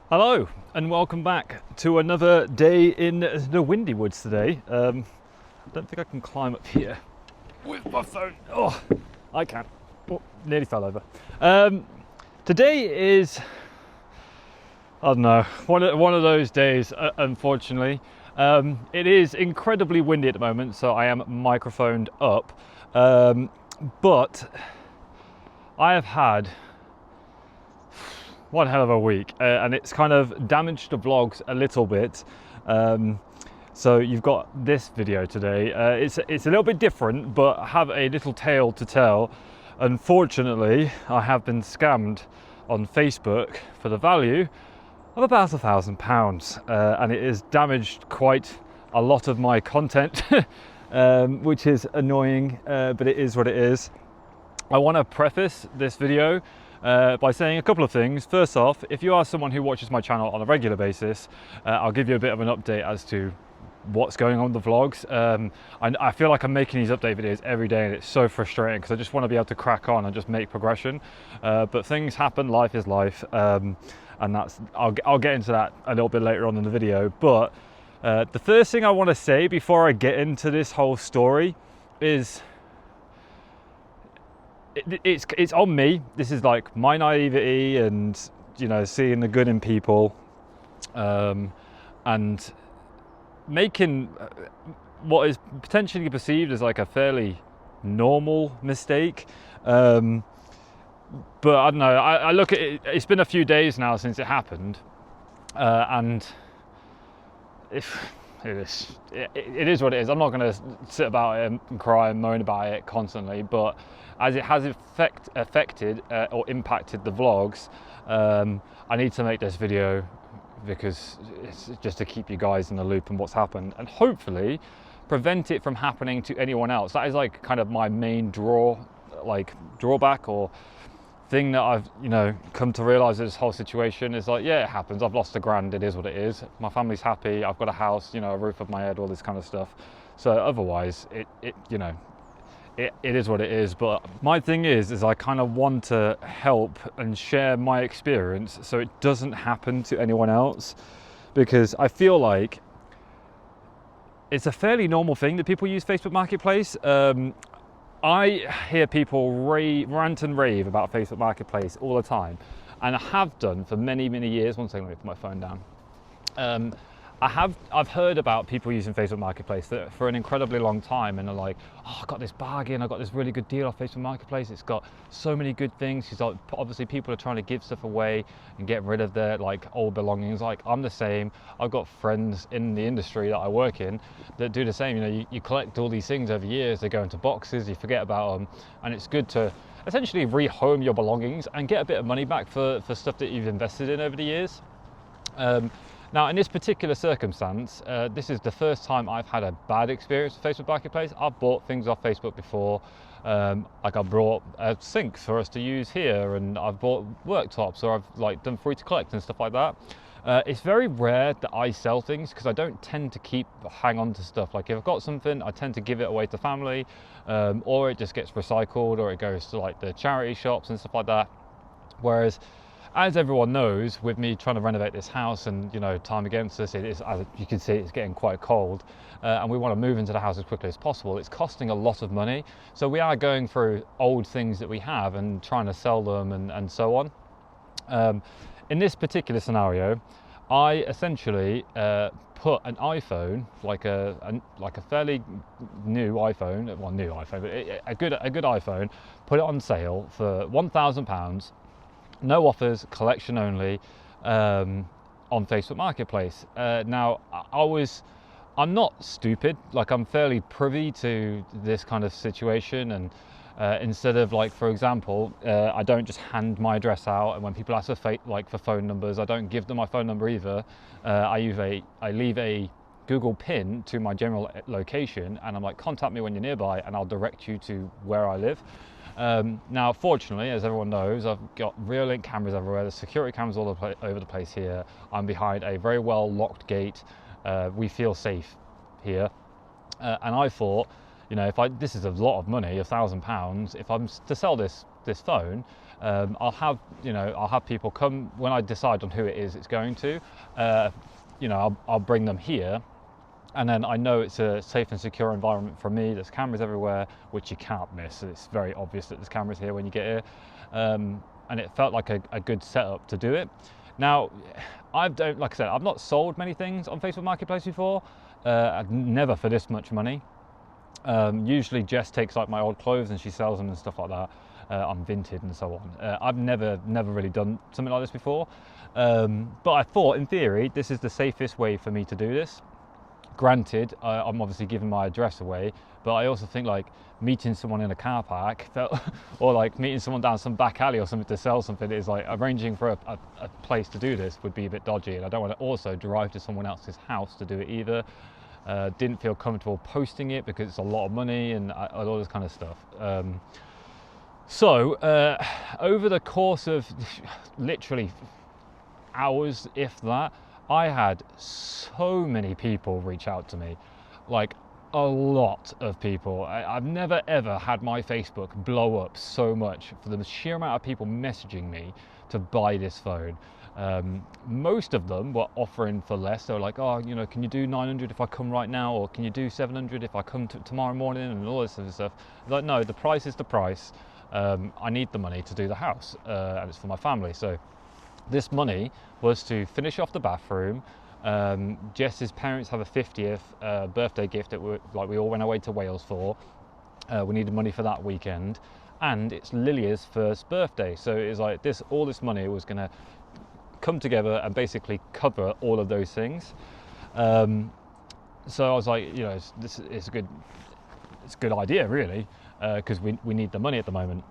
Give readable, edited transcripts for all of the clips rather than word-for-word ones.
Hello and welcome back to another day in the windy woods today. I don't think I can climb up here with my phone. Oh, I can. Oh, nearly fell over. Today is, I don't know, one of those days, unfortunately. It is incredibly windy at the moment, so I am microphoned up. But I have had one hell of a week, and it's kind of damaged the vlogs a little bit. So you've got this video today. It's a little bit different, but I have a little tale to tell. Unfortunately, I have been scammed on Facebook for the value of about £1,000, and it has damaged quite a lot of my content, which is annoying, but it is what it is. I want to preface this video by saying a couple of things. First off, if you are someone who watches my channel on a regular basis, I'll give you a bit of an update as to what's going on with the vlogs. I feel like I'm making these update videos every day and it's so frustrating because I just want to be able to crack on and just make progression. But things happen, life is life, and I'll get into that a little bit later on in the video. But the first thing I want to say before I get into this whole story is it's on me. This is like my naivety and, you know, seeing the good in people, and making what is potentially perceived as like a fairly normal mistake. But I don't know, I look at it, it's been a few days now since it happened, and it is what it is. I'm not going to sit about it and cry and moan about it constantly, but as it has affected or impacted the vlogs, I need to make this video because it's just to keep you guys in the loop on what's happened and hopefully prevent it from happening to anyone else. That is like kind of my main drawback or thing that I've, you know, come to realize this whole situation is like, yeah, it happens. I've lost £1,000. It is what it is. My family's happy. I've got a house, you know, a roof over my head, all this kind of stuff. So otherwise, it is what it is. But my thing is I kind of want to help and share my experience so it doesn't happen to anyone else, because I feel like it's a fairly normal thing that people use Facebook Marketplace. I hear people rant and rave about Facebook Marketplace all the time, and I have done for many, many years. One second, let me put my phone down. I've heard about people using Facebook Marketplace for an incredibly long time, and they're like, oh, I got this bargain, I got this really good deal off Facebook Marketplace. It's got so many good things. Because obviously people are trying to give stuff away and get rid of their like old belongings. Like I'm the same. I've got friends in the industry that I work in that do the same. You know, you collect all these things over years. They go into boxes. You forget about them, and it's good to essentially rehome your belongings and get a bit of money back for stuff that you've invested in over the years. Now, in this particular circumstance, this is the first time I've had a bad experience with Facebook Marketplace. I've bought things off Facebook before, like I brought a sink for us to use here, and I've bought worktops, or I've like done free to collect and stuff like that. It's very rare that I sell things because I don't tend to hang on to stuff. Like if I've got something, I tend to give it away to family, or it just gets recycled, or it goes to like the charity shops and stuff like that. Whereas, as everyone knows, with me trying to renovate this house and, you know, time against us, it is, as you can see, it's getting quite cold, and we want to move into the house as quickly as possible. It's costing a lot of money, so we are going through old things that we have and trying to sell them and so on. In this particular scenario, I essentially put an iPhone, like a fairly new iPhone, well, new iPhone, but a good iPhone, put it on sale for £1,000. No offers, collection only, on Facebook Marketplace. Now, I'm not stupid. Like, I'm fairly privy to this kind of situation, and instead of, like, for example, I don't just hand my address out, and when people ask for phone numbers, I don't give them my phone number either. I leave a Google pin to my general location, and I'm like, contact me when you're nearby, and I'll direct you to where I live. Now, fortunately, as everyone knows, I've got rear link cameras everywhere. There's security cameras all over the place here. I'm behind a very well locked gate. We feel safe here. And I thought, you know, this is a lot of money, £1,000. If I'm to sell this phone, I'll have people come when I decide on who it is it's going to. I'll bring them here, and then I know it's a safe and secure environment for me. There's cameras everywhere, which you can't miss. It's very obvious that there's cameras here when you get here, and it felt like a good setup to do it. Now, like I said, I've not sold many things on Facebook Marketplace before. Never for this much money. Usually Jess takes like my old clothes and she sells them and stuff like that. I'm Vinted and so on. I've never really done something like this before. But I thought, in theory, this is the safest way for me to do this. Granted, I'm obviously giving my address away, but I also think like meeting someone in a car park or like meeting someone down some back alley or something to sell something is like arranging for a place to do this would be a bit dodgy, and I don't want to also drive to someone else's house to do it either. Didn't feel comfortable posting it because it's a lot of money and all this kind of stuff. So over the course of literally hours, if that, I had so many people reach out to me, like a lot of people. I've never ever had my Facebook blow up so much for the sheer amount of people messaging me to buy this phone. Most of them were offering for less. They were like, oh, can you do 900 if I come right now, or can you do 700 if I come tomorrow morning, and all this sort of stuff. Like, no, the price is the price. I need the money to do the house, and it's for my family. So this money was to finish off the bathroom. Jess's parents have a 50th birthday gift that we all went away to Wales for. We needed money for that weekend, and it's Lilia's first birthday. So it's like all this money was going to come together and basically cover all of those things. So I was like, it's a good idea really, because we need the money at the moment.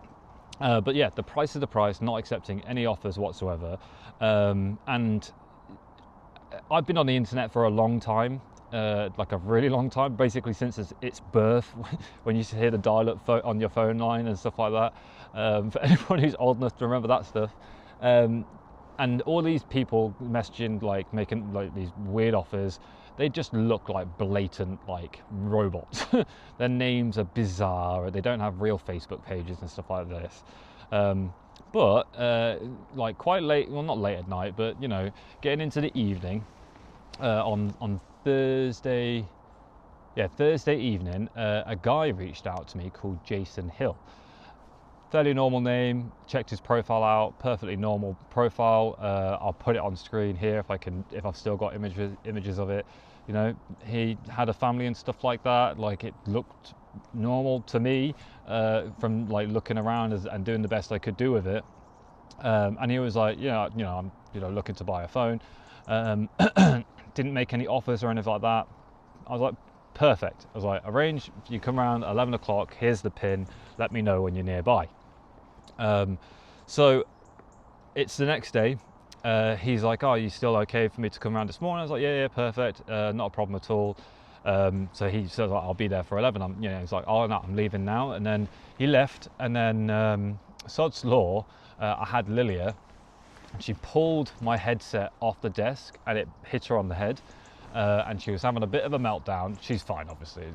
But yeah, the price is the price, not accepting any offers whatsoever. And I've been on the internet for a long time, like a really long time, basically since its birth, when you used to hear the dial-up on your phone line and stuff like that. For anyone who's old enough to remember that stuff. And all these people messaging, like making like these weird offers, they just look like blatant like robots. Their names are bizarre. They don't have real Facebook pages and stuff like this. But like quite late, well, not late at night, but getting into the evening, on Thursday evening, a guy reached out to me called Jason Hill. Fairly normal name. Checked his profile out, perfectly normal profile. I'll put it on screen here if I've still got images of it. He had a family and stuff like that. Like, it looked normal to me from like looking around and doing the best I could do with it. And he was like, I'm looking to buy a phone. Didn't make any offers or anything like that. I was like, perfect. I was like, arrange, you come around 11 o'clock, here's the pin, let me know when you're nearby. So it's the next day. He's like, oh, are you still okay for me to come around this morning? I was like, yeah, perfect, not a problem at all. So he says, I'll be there for 11. He's like, oh no, I'm leaving now. And then he left, and then sod's law, I had Lilia, and she pulled my headset off the desk and it hit her on the head. And she was having a bit of a meltdown. She's fine, obviously.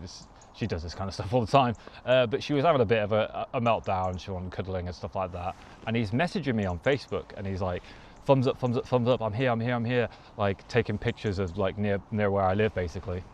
She does this kind of stuff all the time. But she was having a bit of a meltdown. She wanted cuddling and stuff like that. And he's messaging me on Facebook, and he's like, thumbs up, thumbs up, thumbs up. I'm here. Like, taking pictures of like near where I live, basically.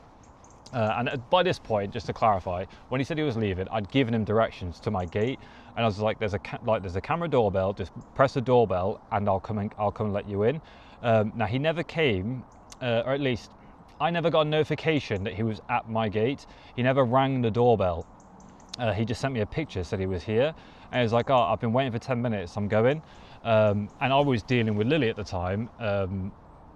And by this point, just to clarify, when he said he was leaving, I'd given him directions to my gate, and I was like, "There's a camera doorbell. Just press the doorbell, and I'll come and let you in." Now he never came, or at least I never got a notification that he was at my gate. He never rang the doorbell. He just sent me a picture, said he was here, and he was like, "Oh, I've been waiting for 10 minutes. I'm going." And I was dealing with Lily at the time.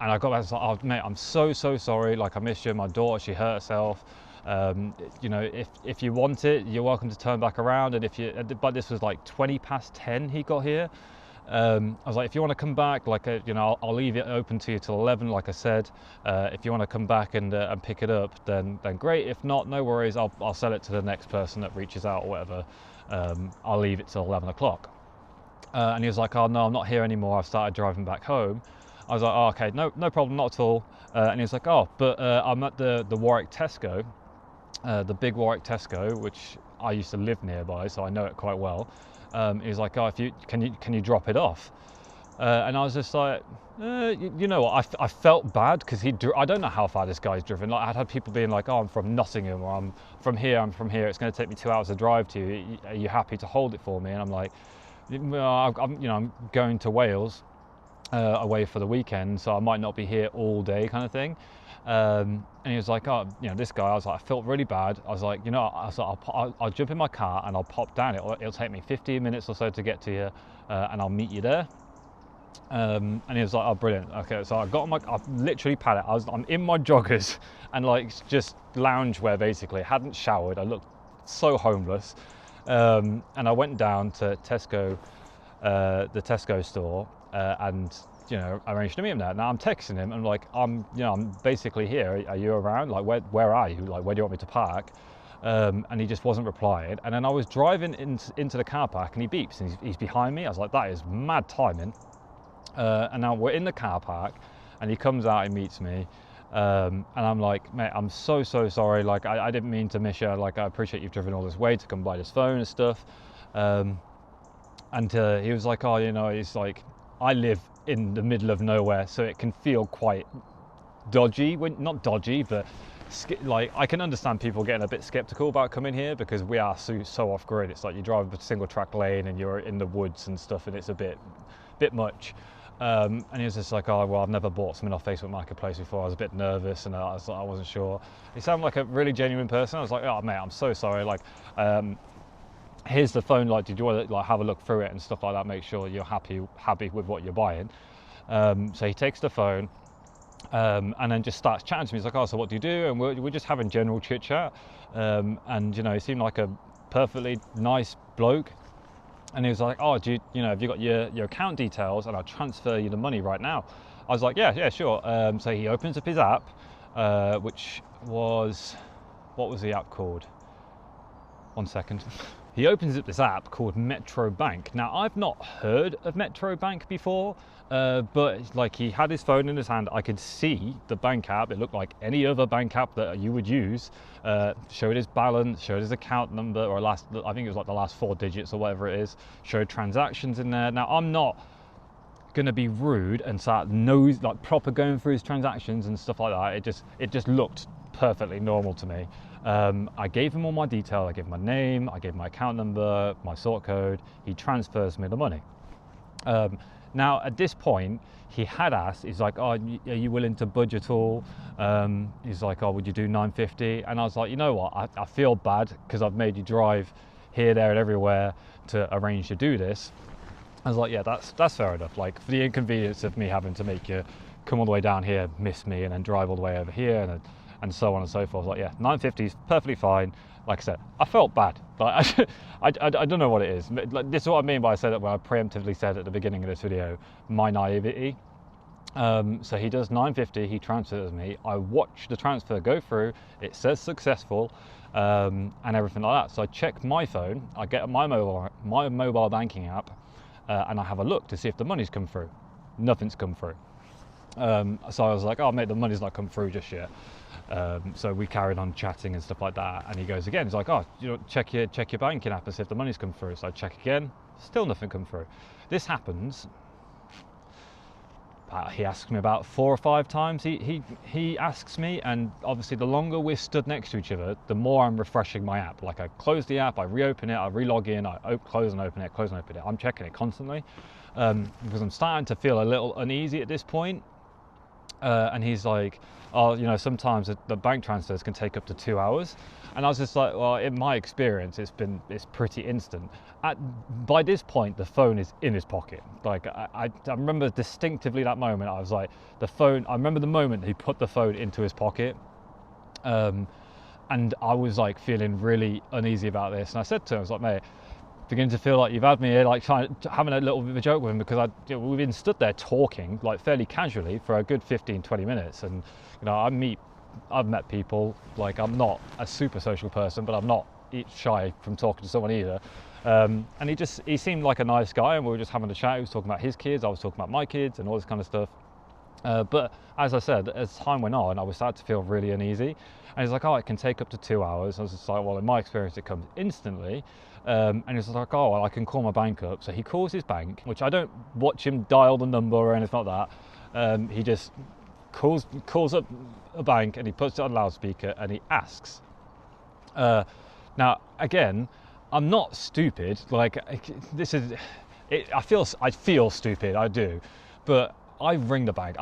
And I got back and was like, oh mate, I'm so sorry, like I missed you, my daughter, she hurt herself. If you want it, you're welcome to turn back around. And but this was like 20 past 10 he got here. I was like, if you want to come back, like, I'll leave it open to you till 11, like I said. If you want to come back and pick it up, then great. If not, no worries, I'll sell it to the next person that reaches out or whatever. I'll leave it till 11 o'clock. And he was like, oh no, I'm not here anymore, I've started driving back home. I was like, oh, okay, no problem, not at all. And he was like, oh, but I'm at the Warwick Tesco, the big Warwick Tesco, which I used to live nearby, so I know it quite well. He was like, oh, if you can you drop it off? And I was just like, you know what, I felt bad because I don't know how far this guy's driven. Like, I'd had people being like, oh, I'm from Nottingham, or I'm from here, it's going to take me 2 hours to drive to you. Are you happy to hold it for me? And I'm like, well, I'm going to Wales away for the weekend, so I might not be here all day, kind of thing. And he was like, oh, this guy, I was like, I felt really bad. I was like, I was like, I'll jump in my car and I'll pop down. It'll take me 15 minutes or so to get to you, and I'll meet you there. And he was like, oh, brilliant. Okay, so I literally padded. I'm in my joggers and like just loungewear basically. Hadn't showered. I looked so homeless. And I went down to Tesco, the Tesco store, and arranged to meet him there. Now I'm texting him and like, I'm basically here. Are you around? Like, where are you? Like, where do you want me to park? And he just wasn't replying. And then I was driving into the car park and he beeps and he's behind me. I was like, that is mad timing. And now we're in the car park and he comes out and meets me. And I'm like, mate, I'm so sorry. Like, I didn't mean to miss you. Like, I appreciate you've driven all this way to come buy this phone and stuff. And he was like, oh, it's like, I live in the middle of nowhere, so it can feel quite dodgy. Not dodgy, but like, I can understand people getting a bit skeptical about coming here because we are so off grid. It's like you drive a single track lane and you're in the woods and stuff, and it's a bit much. And he was just like, oh, well, I've never bought something off Facebook Marketplace before. I was a bit nervous and I wasn't sure. He sounded like a really genuine person. I was like, oh, mate, I'm so sorry. Like, here's the phone. Like, did you want to like have a look through it and stuff like that? Make sure you're happy with what you're buying. So he takes the phone and then just starts chatting to me. He's like, oh, so what do you do? And we're just having general chit chat. And he seemed like a perfectly nice bloke. And he was like, oh, have you got your account details and I'll transfer you the money right now? I was like, yeah, sure. So he opens up his app, which was, what was the app called? 1 second. He opens up this app called Metro Bank. Now, I've not heard of Metro Bank before, but like, he had his phone in his hand. I could see the bank app. It looked like any other bank app that you would use. Showed his balance, showed his account number, or I think it was like the last 4 digits or whatever it is. Showed transactions in there. Now, I'm not gonna be rude and start proper going through his transactions and stuff like that. It just looked perfectly normal to me. I gave him all my detail. I gave him my name, I gave him my account number, my sort code. He transfers me the money. Now, at this point, he had asked, he's like, oh, are you willing to budge at all? He's like, oh, would you do 950? And I was like, you know what, I feel bad because I've made you drive here, there, and everywhere to arrange to do this. I was like, yeah, that's fair enough. Like, for the inconvenience of me having to make you come all the way down here, miss me, and then drive all the way over here, and so on and so forth. I was like, yeah, 950 is perfectly fine. Like I said, I felt bad. Like, I don't know what it is. Like, this is what I mean by I said that when I preemptively said at the beginning of this video, my naivety. So he does 950, he transfers me. I watch the transfer go through. It says successful, and everything like that. So I check my phone. I get my mobile banking app, and I have a look to see if the money's come through. Nothing's come through. So I was like, oh, mate, the money's not come through just yet. So we carried on chatting and stuff like that. And he goes again, he's like, oh, check your banking app and see if the money's come through. So I check again, still nothing come through. This happens. He asks me about 4 or 5 times. He asks me, and obviously the longer we're stood next to each other, the more I'm refreshing my app. Like, I close the app, I reopen it, I relog in, I close and open it, close and open it. I'm checking it constantly because I'm starting to feel a little uneasy at this point. And he's like, oh, sometimes the bank transfers can take up to 2 hours. And I was just like, well, in my experience, it's pretty instant. By this point, the phone is in his pocket. Like, I remember distinctively that moment. I was like, I remember the moment he put the phone into his pocket. And I was like feeling really uneasy about this. And I said to him, I was like, mate, beginning to feel like you've had me here, like having a little bit of a joke with him, because we've been stood there talking like fairly casually for a good 15-20 minutes. And I've met people. Like, I'm not a super social person, but I'm not shy from talking to someone either. And he seemed like a nice guy, and we were just having a chat. He was talking about his kids, I was talking about my kids and all this kind of stuff. But as I said, as time went on, I was starting to feel really uneasy. And he's like, oh, it can take up to 2 hours. I was just like, well, in my experience, it comes instantly. And he's like, oh, well, I can call my bank up. So he calls his bank, which I don't watch him dial the number or anything like that. He just calls up a bank and he puts it on loudspeaker and he asks. Now, again, I'm not stupid. Like, this is, I feel stupid, I do. But I've rang the bank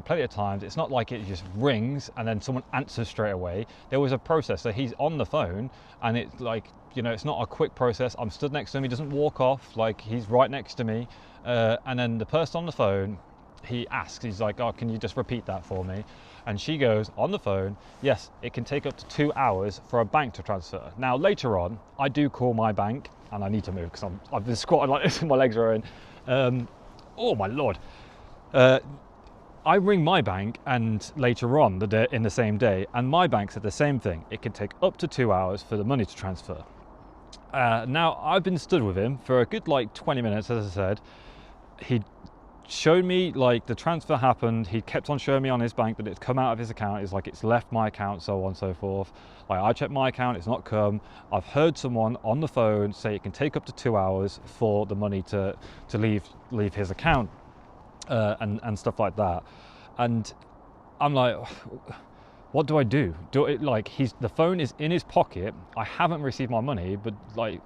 plenty of times. It's not like it just rings and then someone answers straight away. There was a process. So he's on the phone and it's like, you know, it's not a quick process. I'm stood next to him. He doesn't walk off. Like, he's right next to me. And then the person on the phone, he asks, he's like, oh, can you just repeat that for me? And she goes on the phone, yes, it can take up to 2 hours for a bank to transfer. Now, later on, I do call my bank and I need to move because I've been squatting like this and my legs are in. Oh my Lord. I ring my bank and later on in the same day, and my bank said the same thing. It can take up to 2 hours for the money to transfer. Now, I've been stood with him for a good like 20 minutes, as I said. He showed me like the transfer happened. He kept on showing me on his bank that it's come out of his account. It's like it's left my account, so on and so forth. Like, I checked my account, it's not come. I've heard someone on the phone say it can take up to 2 hours for the money to leave his account. And stuff like that, and I'm like, what do I do? The phone is in his pocket. I haven't received my money, but like,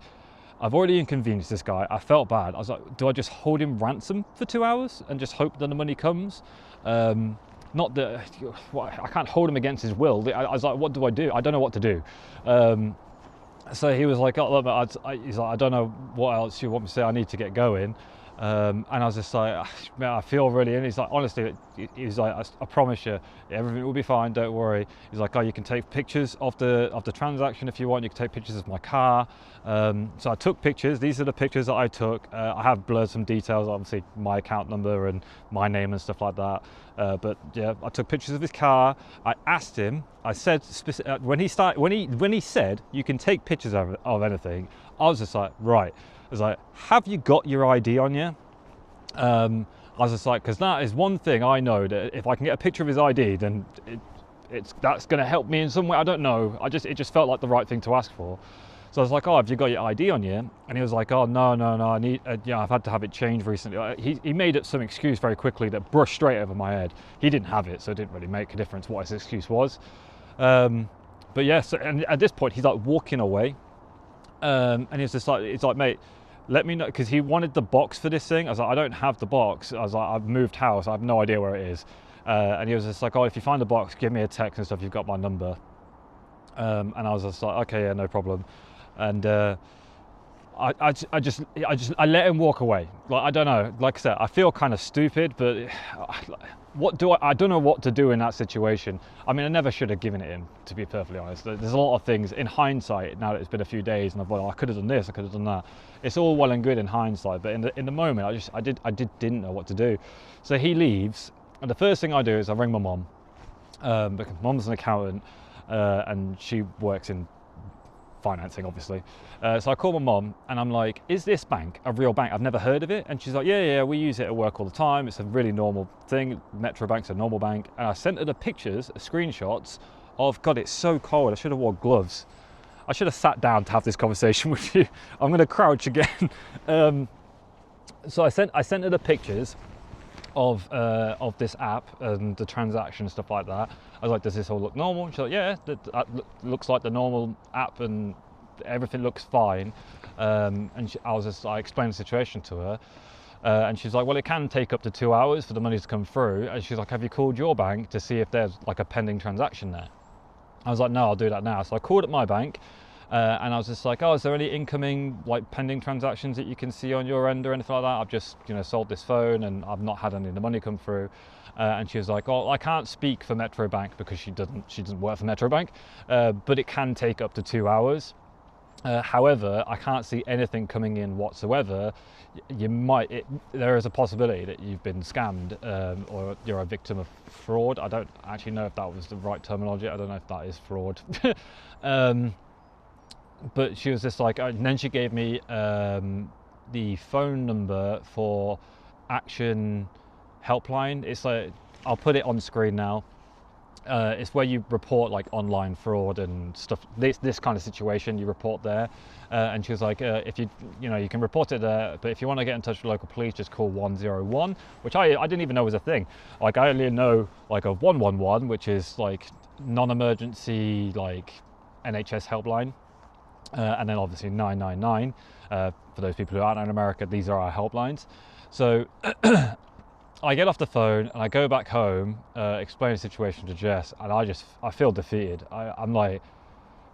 I've already inconvenienced this guy. I felt bad. I was like, do I just hold him ransom for 2 hours and just hope that the money comes? Not that I can't hold him against his will. I was like, what do I do? I don't know what to do. So he was like, oh, look, he's like, I don't know what else you want me to say. I need to get going. And I was just like, man, I feel really, and he's like, honestly, he's like, I promise you, everything will be fine, don't worry. He's like, oh, you can take pictures of the transaction if you want. You can take pictures of my car. So I took pictures. These are the pictures that I took. I have blurred some details, obviously my account number and my name and stuff like that. But yeah, I took pictures of his car. I asked him. I said when he said you can take pictures of anything, I was just like, right. I was like, have you got your ID on you? I was just like, because that is one thing I know, that if I can get a picture of his ID, then that's going to help me in some way. I don't know. It just felt like the right thing to ask for. So I was like, oh, have you got your ID on you? And he was like, oh, no, I need, I've had to have it changed recently. He made up some excuse very quickly that brushed straight over my head. He didn't have it, so it didn't really make a difference what his excuse was. But yes, and at this point, he's like walking away. And he's just like, it's like, mate, let me know, because he wanted the box for this thing. I was like, I don't have the box. I was like, I've moved house, I have no idea where it is. And he was just like, oh, if you find the box, give me a text and stuff, you've got my number. And I was just like, okay, yeah, no problem. And I let him walk away. Like, I don't know, like I said, I feel kind of stupid, but I don't know what to do in that situation. I mean, I never should have given it him, to be perfectly honest. There's a lot of things in hindsight, now that it's been a few days, and I've thought, I could have done this, I could have done that. It's all well and good in hindsight, but in the moment, I didn't know what to do. So he leaves, and the first thing I do is I ring my mom, because mom's an accountant, and she works in financing, obviously. So I call my mom and I'm like, is this bank a real bank? I've never heard of it. And she's like, yeah, we use it at work all the time. It's a really normal thing. Metro Bank's a normal bank. And I sent her the pictures, screenshots of, God, it's so cold. I should have worn gloves. I should have sat down to have this conversation with you. I'm going to crouch again. So I sent her the pictures of this app and the transaction and stuff like that. I was like, does this all look normal? She's like, yeah, that looks like the normal app and everything looks fine. And I explained the situation to her. And she's like, well, it can take up to 2 hours for the money to come through. And she's like, have you called your bank to see if there's like a pending transaction there? I was like, no, I'll do that now. So I called up my bank. And I was just like, oh, is there any incoming like pending transactions that you can see on your end or anything like that? I've just, sold this phone and I've not had any of the money come through. And she was like, oh, I can't speak for Metro Bank because she doesn't work for Metro Bank, but it can take up to 2 hours. However, I can't see anything coming in whatsoever. There is a possibility that you've been scammed or you're a victim of fraud. I don't actually know if that was the right terminology. I don't know if that is fraud. But she was just like, and then she gave me the phone number for Action Helpline. It's like I'll put it on screen now. It's where you report like online fraud and stuff, this kind of situation, you report there. And she was like, if you can report it there, but if you want to get in touch with local police, just call 101, which I didn't even know was a thing. Like, I only know like a 111, which is like non-emergency, like NHS helpline. And then obviously 999, for those people who aren't in America, these are our helplines. So I get off the phone and I go back home, explain the situation to Jess, and I feel defeated. I'm like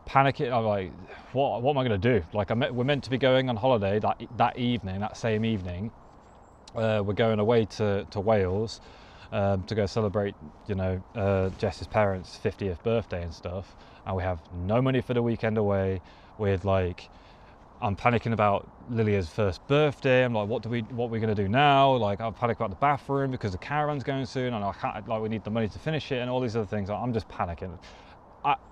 panicking. I'm like, what am I going to do? Like, we're meant to be going on holiday that same evening. We're going away to Wales to go celebrate, Jess's parents' 50th birthday and stuff. And we have no money for the weekend away. With like, I'm panicking about Lilia's first birthday. I'm like, what are we going to do now? Like, I'm panicking about the bathroom because the caravan's going soon, and I can't, like, we need the money to finish it and all these other things. I'm just panicking.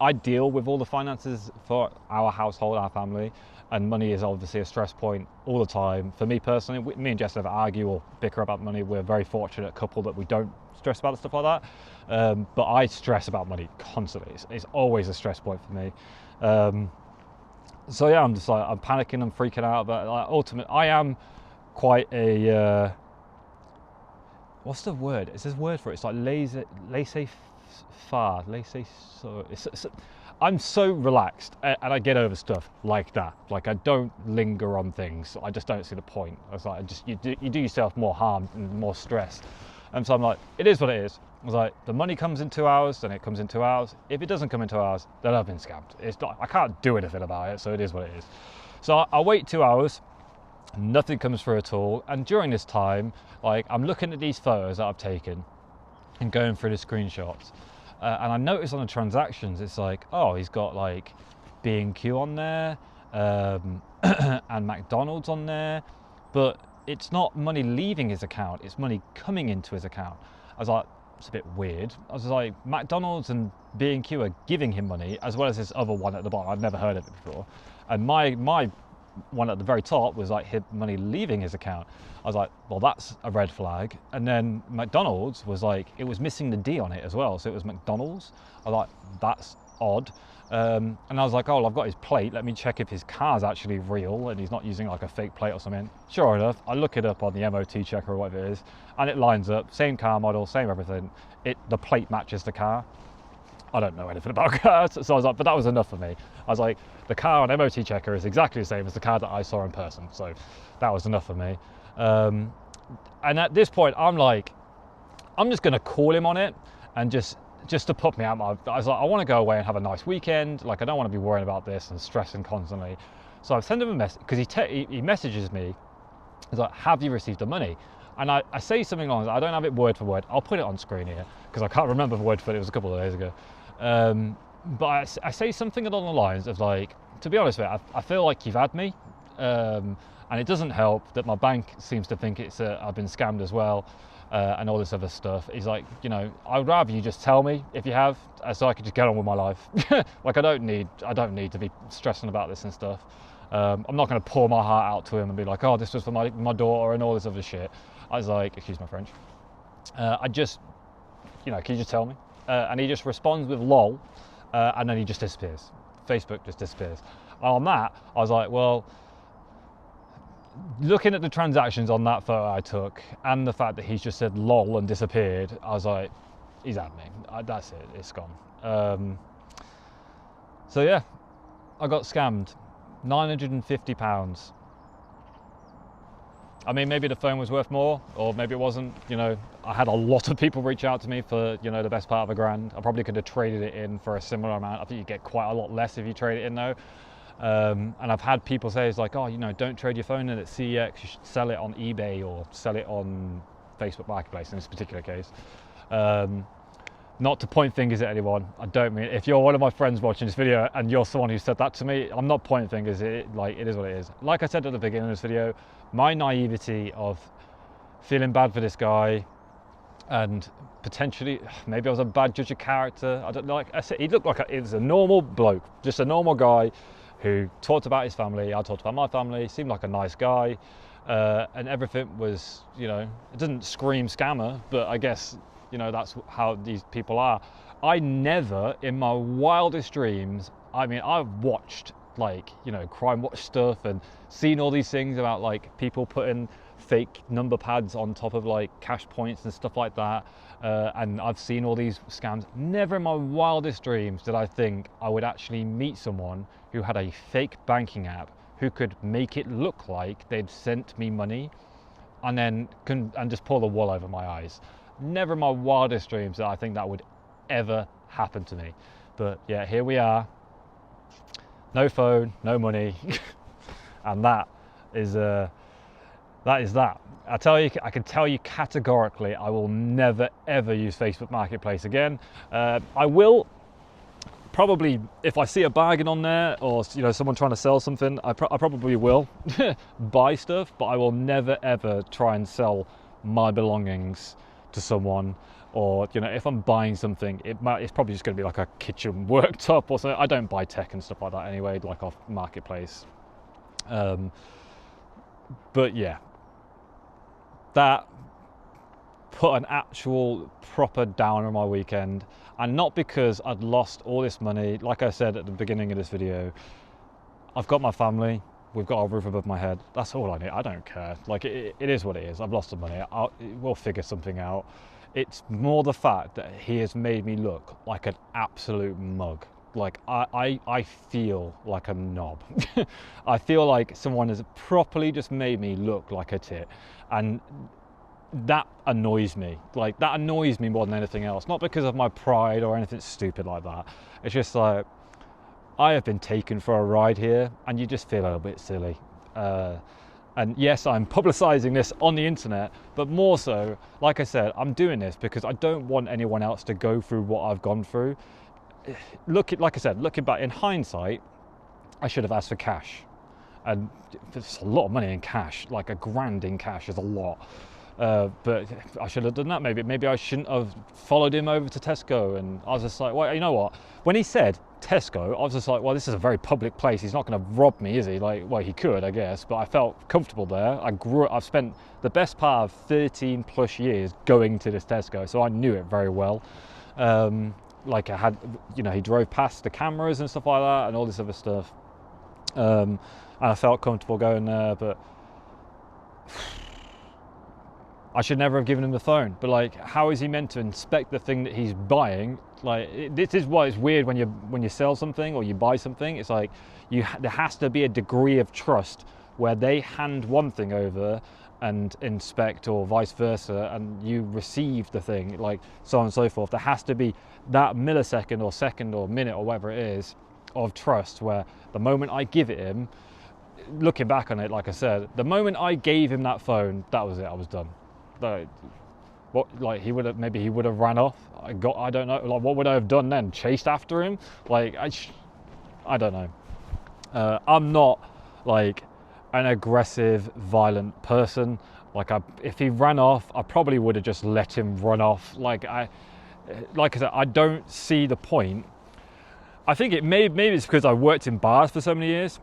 I deal with all the finances for our household, our family, and money is obviously a stress point all the time. For me personally, me and Jess never argue or bicker about money. We're a very fortunate couple that we don't stress about stuff like that. But I stress about money constantly. It's always a stress point for me. So yeah, I'm just like, I'm panicking, I'm freaking out. But like, ultimately, I am quite a what's the word? It's this word for it. It's like laissez-faire. I'm so relaxed, and I get over stuff like that. Like, I don't linger on things. I just don't see the point. I was like, you do yourself more harm and more stress. And so I'm like, it is what it is. I was like, the money comes in 2 hours, then it comes in 2 hours. If it doesn't come in 2 hours, then I've been scammed. It's not, I can't do anything about it, so it is what it is. So I wait 2 hours, nothing comes through at all. And during this time, like, I'm looking at these photos that I've taken and going through the screenshots. And I notice on the transactions, it's like, oh, he's got like B&Q on there, and McDonald's on there, but it's not money leaving his account, it's money coming into his account. I was like, it's a bit weird. I was like, McDonald's and B&Q are giving him money, as well as this other one at the bottom. I'd never heard of it before. And my one at the very top was like his money leaving his account. I was like, well, that's a red flag. And then McDonald's was like, it was missing the D on it as well. So it was McDonald's. I was like, that's odd. And I was like, oh, well, I've got his plate. Let me check if his car's actually real and he's not using like a fake plate or something. Sure enough, I look it up on the MOT checker or whatever it is, and it lines up. Same car model, same everything. The plate matches the car. I don't know anything about cars, so I was like, but that was enough for me. I was like, the car on MOT checker is exactly the same as the car that I saw in person, so that was enough for me. And at this point, I'm like, I'm just going to call him on it, and just to put me out. I was like, I want to go away and have a nice weekend. Like, I don't want to be worrying about this and stressing constantly. So I send him a message, because he messages me. He's like, have you received the money? And I say something along, I don't have it word for word. I'll put it on screen here, because I can't remember word for word. It was a couple of days ago. But I say something along the lines of like, to be honest with you, I feel like you've had me. And it doesn't help that my bank seems to think I've been scammed as well. And all this other stuff. He's like, I'd rather you just tell me if you have, so I could just get on with my life. Like, I don't need to be stressing about this and stuff. I'm not going to pour my heart out to him and be like, oh, this was for my daughter and all this other shit. I was like, excuse my French. Can you just tell me? And he just responds with lol, and then he just disappears. Facebook just disappears. And on that, I was like, well, looking at the transactions on that photo I took and the fact that he's just said lol and disappeared, I was like, he's at me. That's it, it's gone. So yeah, I got scammed. £950. I mean, maybe the phone was worth more, or maybe it wasn't. I had a lot of people reach out to me for, the best part of $1,000. I probably could have traded it in for a similar amount. I think you get quite a lot less if you trade it in though. And I've had people say, it's like, oh, don't trade your phone in at CEX, you should sell it on eBay or sell it on Facebook Marketplace in this particular case. Not to point fingers at anyone. I don't mean, if you're one of my friends watching this video and you're someone who said that to me, I'm not pointing fingers. It is what it is. Like I said at the beginning of this video, my naivety of feeling bad for this guy, and potentially maybe I was a bad judge of character. I don't know. Like I said, he looked like he was a normal bloke, just a normal guy who talked about his family. I talked about my family. Seemed like a nice guy, and everything was, it didn't scream scammer, but I guess you know, that's how these people are. I never in my wildest dreams, I mean, I've watched like, you know, crime watch stuff and seen all these things about like people putting fake number pads on top of like cash points and stuff like that, and I've seen all these scams. Never in my wildest dreams did I think I would actually meet someone who had a fake banking app who could make it look like they'd sent me money and then just pull the wool over my eyes. Never in my wildest dreams that I think that would ever happen to me. But yeah, here we are. No phone, no money, and that is that. I can tell you categorically, I will never ever use Facebook Marketplace again. I will probably, if I see a bargain on there, or you know, someone trying to sell something, I probably will buy stuff, but I will never ever try and sell my belongings to someone. Or, you know, if I'm buying something, it's probably just going to be like a kitchen worktop or something. I don't buy tech and stuff like that anyway, like off Marketplace. But yeah, that put an actual proper down on my weekend. And not because I'd lost all this money. Like I said at the beginning of this video, I've got my family. We've got a roof above my head. That's all I need. I don't care. Like, it is what it is. I've lost the money. We'll figure something out. It's more the fact that he has made me look like an absolute mug. Like, I feel like a knob. I feel like someone has properly just made me look like a tit. And that annoys me. Like, that annoys me more than anything else. Not because of my pride or anything stupid like that. It's just like, I have been taken for a ride here, and you just feel a little bit silly. And yes, I'm publicizing this on the internet, but more so, like I said, I'm doing this because I don't want anyone else to go through what I've gone through. Like I said, looking back in hindsight, I should have asked for cash. And it's a lot of money in cash, like $1,000 in cash is a lot. But I should have done that. Maybe I shouldn't have followed him over to Tesco. And I was just like, well, you know what? When he said Tesco, I was just like, well, this is a very public place. He's not going to rob me, is he? Like, well, he could, I guess. But I felt comfortable there. I've spent the best part of 13 plus years going to this Tesco, so I knew it very well. Like I had, you know, he drove past the cameras and stuff like that, and all this other stuff. And I felt comfortable going there, but I should never have given him the phone. But like, how is he meant to inspect the thing that he's buying? Like, this is why it's weird when you sell something or you buy something. It's like there has to be a degree of trust where they hand one thing over and inspect, or vice versa, and you receive the thing, like so on and so forth. There has to be that millisecond or second or minute or whatever it is of trust, where the moment I give it him, looking back on it, like I said, the moment I gave him that phone, that was it. I was done. Like he would have ran off. I don't know. Like, what would I have done then? Chased after him? Like, I don't know. I'm not like an aggressive, violent person. Like, if he ran off, I probably would have just let him run off. Like I said, I don't see the point. I think maybe it's because I worked in bars for so many years,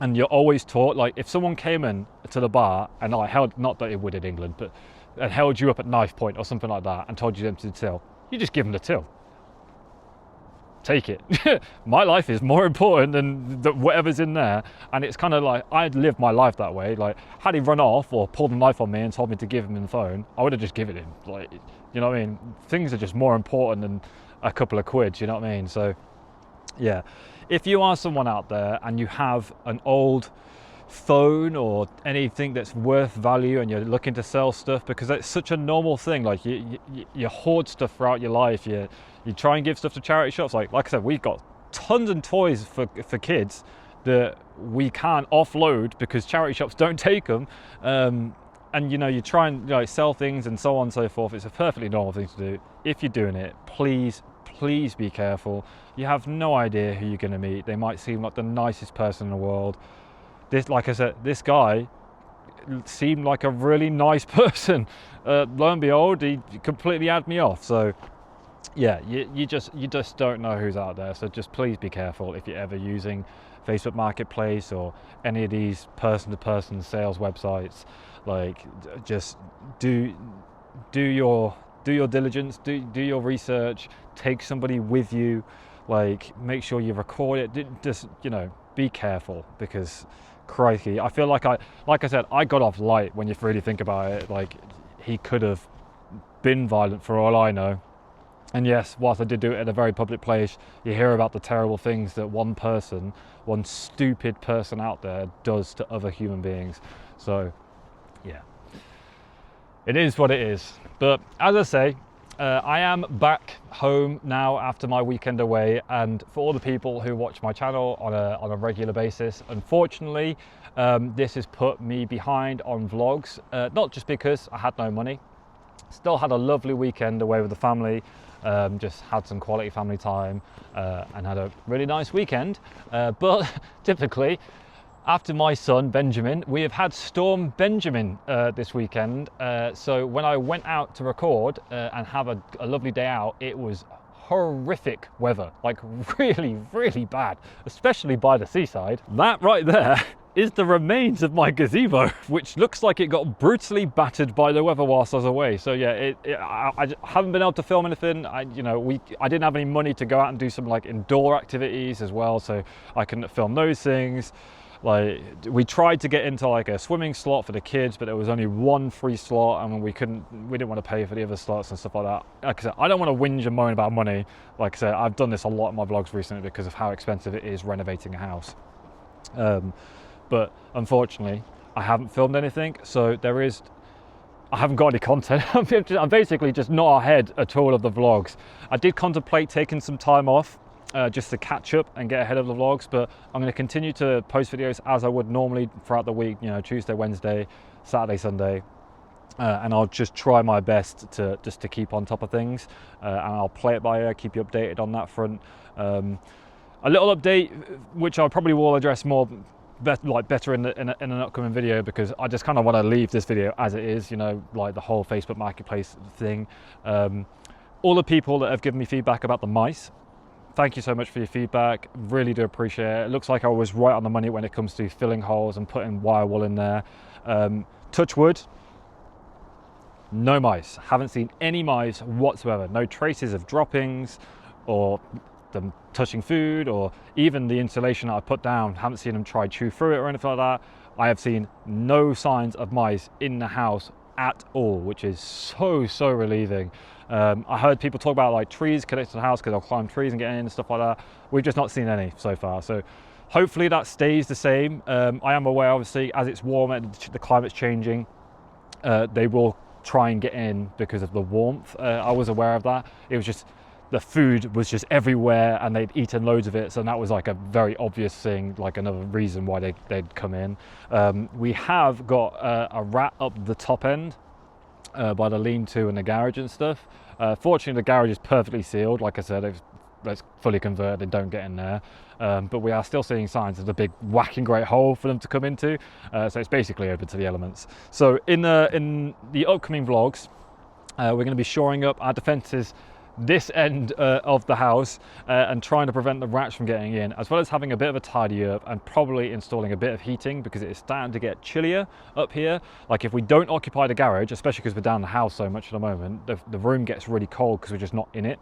and you're always taught, like, if someone came in to the bar and I held, not that it would in England, but and held you up at knife point or something like that and told you to empty the till, you just give them the till. Take it. My life is more important than whatever's in there. And it's kind of like, I'd lived my life that way. Like, had he run off or pulled a knife on me and told me to give him the phone, I would have just given him. Like, you know what I mean? Things are just more important than a couple of quid, you know what I mean? So yeah, if you are someone out there and you have an old phone or anything that's worth value and you're looking to sell stuff, because it's such a normal thing, like you hoard stuff throughout your life, you try and give stuff to charity shops, like I said, we've got tons of toys for kids that we can't offload because charity shops don't take them, and you know, you try and, you know, sell things and so on and so forth. It's a perfectly normal thing to do. If you're doing it, please be careful. You have no idea who you're going to meet. They might seem like the nicest person in the world. This, like I said, this guy seemed like a really nice person. Lo and behold, he completely had me off. So yeah, you just don't know who's out there. So just please be careful if you're ever using Facebook Marketplace or any of these person-to-person sales websites. Like, just do your do your diligence, do your research, take somebody with you, like make sure you record it. Just, you know, be careful, because crikey, I feel like I said, I got off light when you really think about it. Like, he could have been violent for all I know. And yes, whilst I did do it at a very public place, you hear about the terrible things that one stupid person out there does to other human beings. So yeah, it is what it is. But as I say, I am back home now after my weekend away, and for all the people who watch my channel on a regular basis, unfortunately, this has put me behind on vlogs, not just because I had no money. Still had a lovely weekend away with the family, just had some quality family time, and had a really nice weekend. But typically, after my son Benjamin, we have had Storm Benjamin this weekend. So when I went out to record and have a lovely day out, it was horrific weather, like really, really bad, especially by the seaside. That right there is the remains of my gazebo, which looks like it got brutally battered by the weather whilst I was away. So yeah, I haven't been able to film anything. I didn't have any money to go out and do some like indoor activities as well, so I couldn't film those things. Like, we tried to get into like a swimming slot for the kids, but there was only one free slot, and we didn't want to pay for the other slots and stuff like that. Like I said, I don't want to whinge and moan about money. Like I said, I've done this a lot in my vlogs recently because of how expensive it is renovating a house. But unfortunately, I haven't filmed anything, so I haven't got any content. I'm basically just not ahead at all of the vlogs. I did contemplate taking some time off just to catch up and get ahead of the vlogs, but I'm going to continue to post videos as I would normally throughout the week, you know, Tuesday, Wednesday, Saturday, Sunday. And I'll just try my best to keep on top of things, and I'll play it by ear, keep you updated on that front. A little update, which I probably will address better in an upcoming video, because I just kind of want to leave this video as it is, you know, like the whole Facebook Marketplace thing. All the people that have given me feedback about the mice, thank you so much for your feedback. Really do appreciate it. It looks like I was right on the money when it comes to filling holes and putting wire wool in there. Touch wood, no mice. Haven't seen any mice whatsoever. No traces of droppings or them touching food, or even the insulation that I put down. Haven't seen them try chew through it or anything like that. I have seen no signs of mice in the house at all, which is so relieving. I heard people talk about like trees connected to the house because they'll climb trees and get in and stuff like that. We've just not seen any so far, so hopefully that stays the same. I am aware, obviously, as it's warmer, the climate's changing, they will try and get in because of the warmth. I was aware of that. It was just the food was just everywhere and they'd eaten loads of it, so that was like a very obvious thing, like another reason why they'd come in. We have got a rat up the top end by the lean-to and the garage and stuff. Fortunately, the garage is perfectly sealed. Like I said, it's fully converted, they don't get in there. But we are still seeing signs of the big whacking great hole for them to come into. So it's basically open to the elements. So in the upcoming vlogs, we're going to be shoring up our defences this end of the house and trying to prevent the rats from getting in, as well as having a bit of a tidy up and probably installing a bit of heating, because it is starting to get chillier up here. Like, if we don't occupy the garage, especially because we're down the house so much at the moment, the room gets really cold because we're just not in it.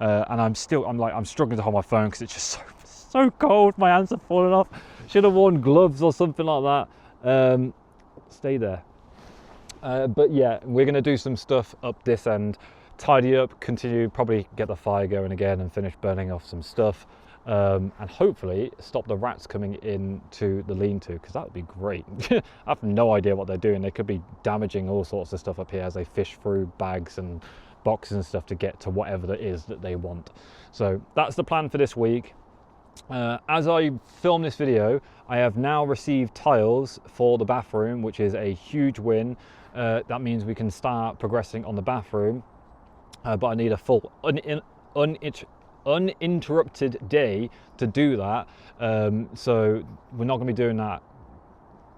And I'm struggling to hold my phone because it's just so cold. My hands are falling off. Should have worn gloves or something like that. Stay there. But yeah, we're going to do some stuff up this end, tidy up, continue, probably get the fire going again and finish burning off some stuff, and hopefully stop the rats coming into the lean-to, because that would be great. I have no idea what they're doing. They could be damaging all sorts of stuff up here as they fish through bags and boxes and stuff to get to whatever it is that they want. So that's the plan for this week. As I film this video, I have now received tiles for the bathroom, which is a huge win. That means we can start progressing on the bathroom. But I need a full uninterrupted day to do that. So we're not going to be doing that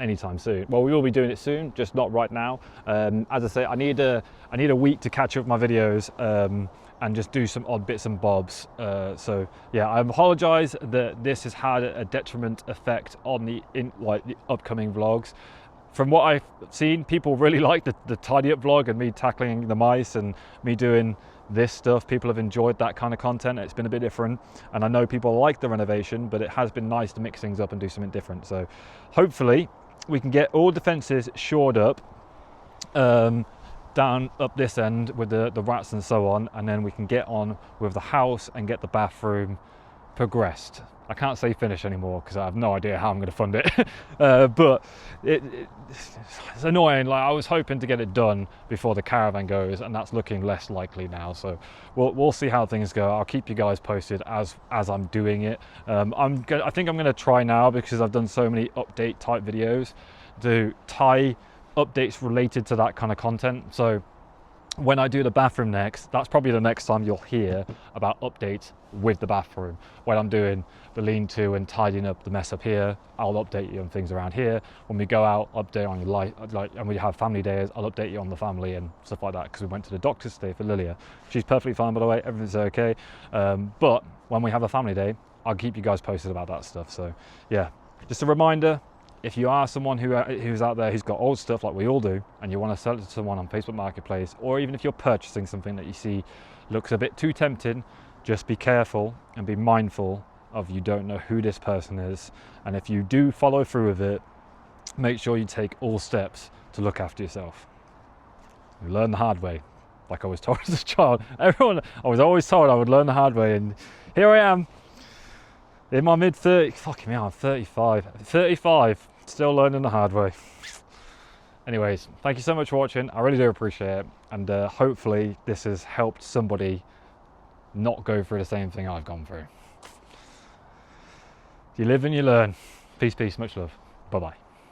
anytime soon. Well, we will be doing it soon, just not right now. As I say, I need a week to catch up my videos and just do some odd bits and bobs. So yeah, I apologize that this has had a detriment effect on the upcoming vlogs. from what I've seen, people really like the tidy up vlog and me tackling the mice and me doing this stuff. People have enjoyed that kind of content. It's been a bit different, and I know people like the renovation, but it has been nice to mix things up and do something different. So hopefully we can get all the fences shored up, down up this end with the rats and so on, and then we can get on with the house and get the bathroom progressed. I can't say finish anymore because I have no idea how I'm going to fund it. But it's annoying. Like, I was hoping to get it done before the caravan goes, and that's looking less likely now. So we'll see how things go. I'll keep you guys posted as I'm doing it. I think I'm going to try now, because I've done so many update type videos, to tie updates related to that kind of content. So when I do the bathroom next, that's probably the next time you'll hear about updates with the bathroom. When I'm doing the lean-to and tidying up the mess up here, I'll update you on things around here. When we go out, update on your life, and we have family days, I'll update you on the family and stuff like that, because we went to the doctor's today for Lilia. She's perfectly fine, by the way, everything's okay. But when we have a family day, I'll keep you guys posted about that stuff. So yeah, just a reminder, if you are someone who's out there who's got old stuff like we all do, and you want to sell it to someone on Facebook Marketplace, or even if you're purchasing something that you see looks a bit too tempting, just be careful and be mindful of, you don't know who this person is. And if you do follow through with it, make sure you take all steps to look after yourself. You learn the hard way, like I was told as a child. I was always told I would learn the hard way, and here I am. In my mid-30s, fucking hell, I'm 35, still learning the hard way. Anyways, thank you so much for watching. I really do appreciate it. And hopefully this has helped somebody not go through the same thing I've gone through. You live and you learn. Peace, much love. Bye-bye.